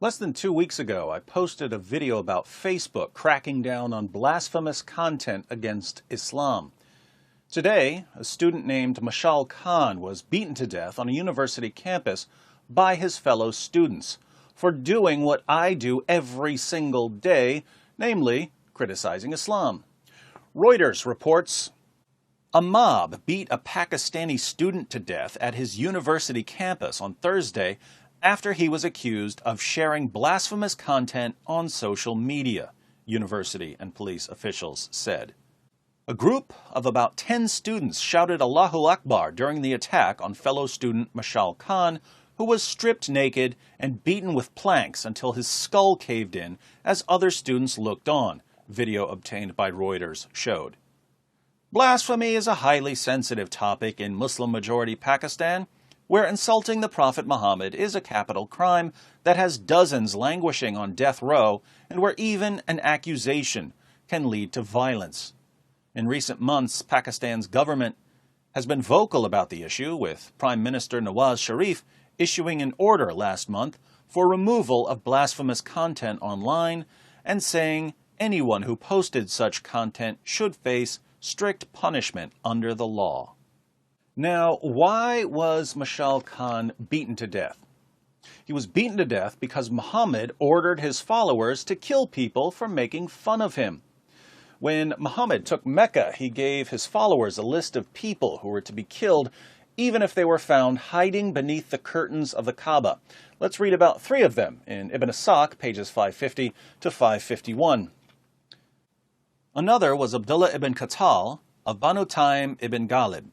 Less than 2 weeks ago, I posted a video about Facebook cracking down on blasphemous content against Islam. Today, a student named Mashal Khan was beaten to death on a university campus by his fellow students for doing what I do every single day, namely criticizing Islam. Reuters reports, a mob beat a Pakistani student to death at his university campus on Thursday after he was accused of sharing blasphemous content on social media, university and police officials said. A group of about 10 students shouted Allahu Akbar during the attack on fellow student Mashal Khan, who was stripped naked and beaten with planks until his skull caved in as other students looked on, video obtained by Reuters showed. Blasphemy is a highly sensitive topic in Muslim-majority Pakistan, where insulting the Prophet Muhammad is a capital crime that has dozens languishing on death row and where even an accusation can lead to violence. In recent months, Pakistan's government has been vocal about the issue, with Prime Minister Nawaz Sharif issuing an order last month for removal of blasphemous content online and saying anyone who posted such content should face strict punishment under the law. Now, why was Mashal Khan beaten to death? He was beaten to death because Muhammad ordered his followers to kill people for making fun of him. When Muhammad took Mecca, he gave his followers a list of people who were to be killed, even if they were found hiding beneath the curtains of the Kaaba. Let's read about 3 of them in Ibn Asaq, pages 550 to 551. Another was Abdullah ibn Khattal of Banu Taym ibn Ghalib.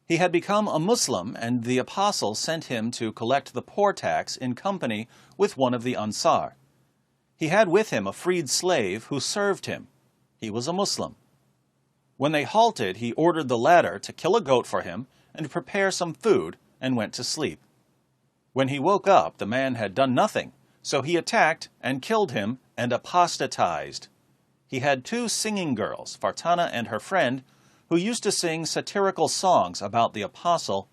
He had become a Muslim, and the apostle sent him to collect the poor tax in company with one of the Ansar. He had with him a freed slave who served him. He was a Muslim. When they halted, he ordered the latter to kill a goat for him and prepare some food, and went to sleep. When he woke up, the man had done nothing, so he attacked and killed him and apostatized. He had 2 singing girls, Fartana and her friend, who used to sing satirical songs about the apostle,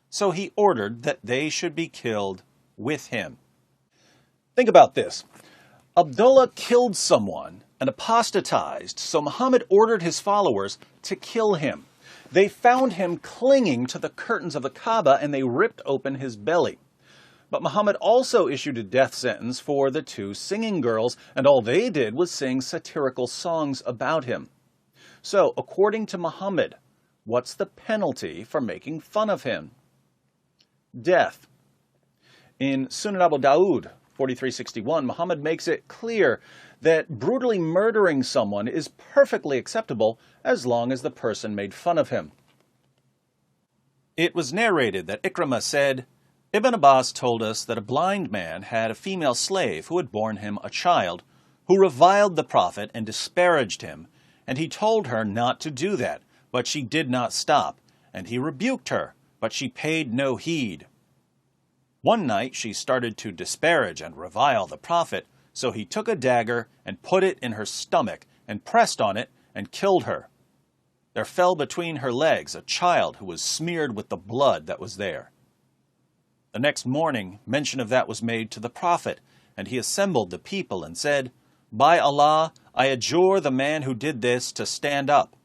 so he ordered that they should be killed with him. Think about this. Abdullah killed someone and apostatized, so Muhammad ordered his followers to kill him. They found him clinging to the curtains of the Kaaba and they ripped open his belly. But Muhammad also issued a death sentence for the 2 singing girls, and all they did was sing satirical songs about him. So, according to Muhammad, what's the penalty for making fun of him? Death. In Sunan Abu Dawud 4361, Muhammad makes it clear that brutally murdering someone is perfectly acceptable as long as the person made fun of him. It was narrated that Ikrimah said, Ibn Abbas told us that a blind man had a female slave who had borne him a child, who reviled the Prophet and disparaged him, and he told her not to do that, but she did not stop, and he rebuked her, but she paid no heed. One night she started to disparage and revile the Prophet, so he took a dagger and put it in her stomach and pressed on it and killed her. There fell between her legs a child who was smeared with the blood that was there. The next morning, mention of that was made to the Prophet, and he assembled the people and said, By Allah, I adjure the man who did this to stand up.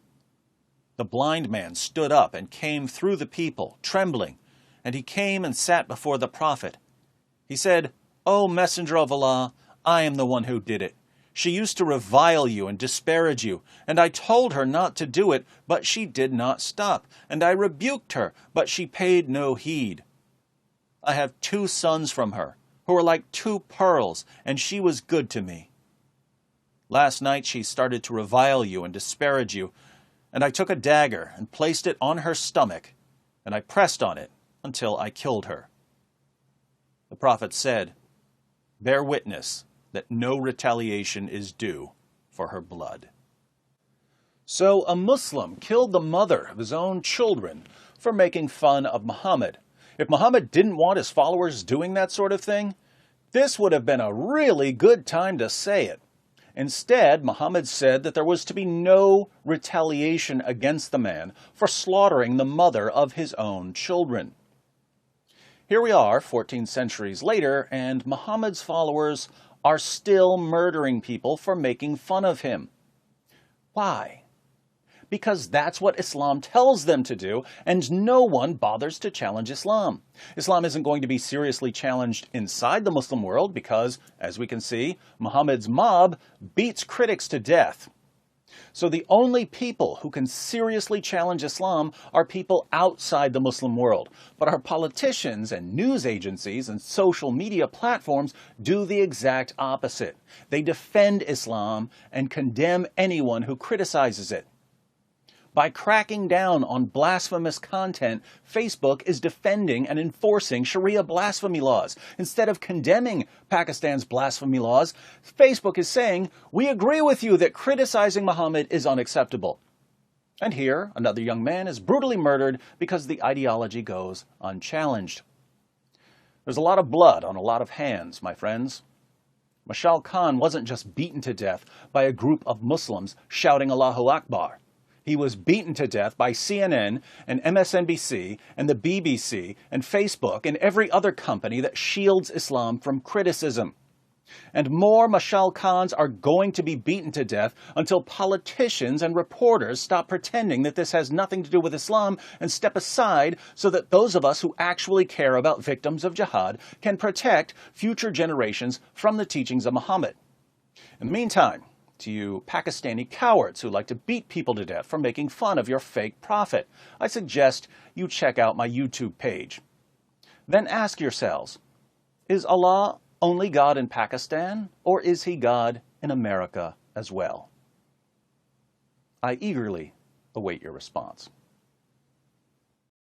The blind man stood up and came through the people, trembling, and he came and sat before the Prophet. He said, O Messenger of Allah, I am the one who did it. She used to revile you and disparage you, and I told her not to do it, but she did not stop, and I rebuked her, but she paid no heed. I have 2 sons from her, who are like 2 pearls, and she was good to me. Last night she started to revile you and disparage you, and I took a dagger and placed it on her stomach, and I pressed on it until I killed her. The Prophet said, Bear witness that no retaliation is due for her blood. So a Muslim killed the mother of his own children for making fun of Muhammad. If Muhammad didn't want his followers doing that sort of thing, this would have been a really good time to say it. Instead, Muhammad said that there was to be no retaliation against the man for slaughtering the mother of his own children. Here we are, 14 centuries later, and Muhammad's followers are still murdering people for making fun of him. Why? Because that's what Islam tells them to do, and no one bothers to challenge Islam. Islam isn't going to be seriously challenged inside the Muslim world because, as we can see, Muhammad's mob beats critics to death. So the only people who can seriously challenge Islam are people outside the Muslim world. But our politicians and news agencies and social media platforms do the exact opposite. They defend Islam and condemn anyone who criticizes it. By cracking down on blasphemous content, Facebook is defending and enforcing Sharia blasphemy laws. Instead of condemning Pakistan's blasphemy laws, Facebook is saying, "We agree with you that criticizing Muhammad is unacceptable." And here, another young man is brutally murdered because the ideology goes unchallenged. There's a lot of blood on a lot of hands, my friends. Mashal Khan wasn't just beaten to death by a group of Muslims shouting Allahu Akbar. He was beaten to death by CNN and MSNBC and the BBC and Facebook and every other company that shields Islam from criticism. And more Mashal Khans are going to be beaten to death until politicians and reporters stop pretending that this has nothing to do with Islam and step aside so that those of us who actually care about victims of jihad can protect future generations from the teachings of Muhammad. In the meantime, to you Pakistani cowards who like to beat people to death for making fun of your fake prophet, I suggest you check out my YouTube page. Then ask yourselves, is Allah only God in Pakistan, or is he God in America as well? I eagerly await your response.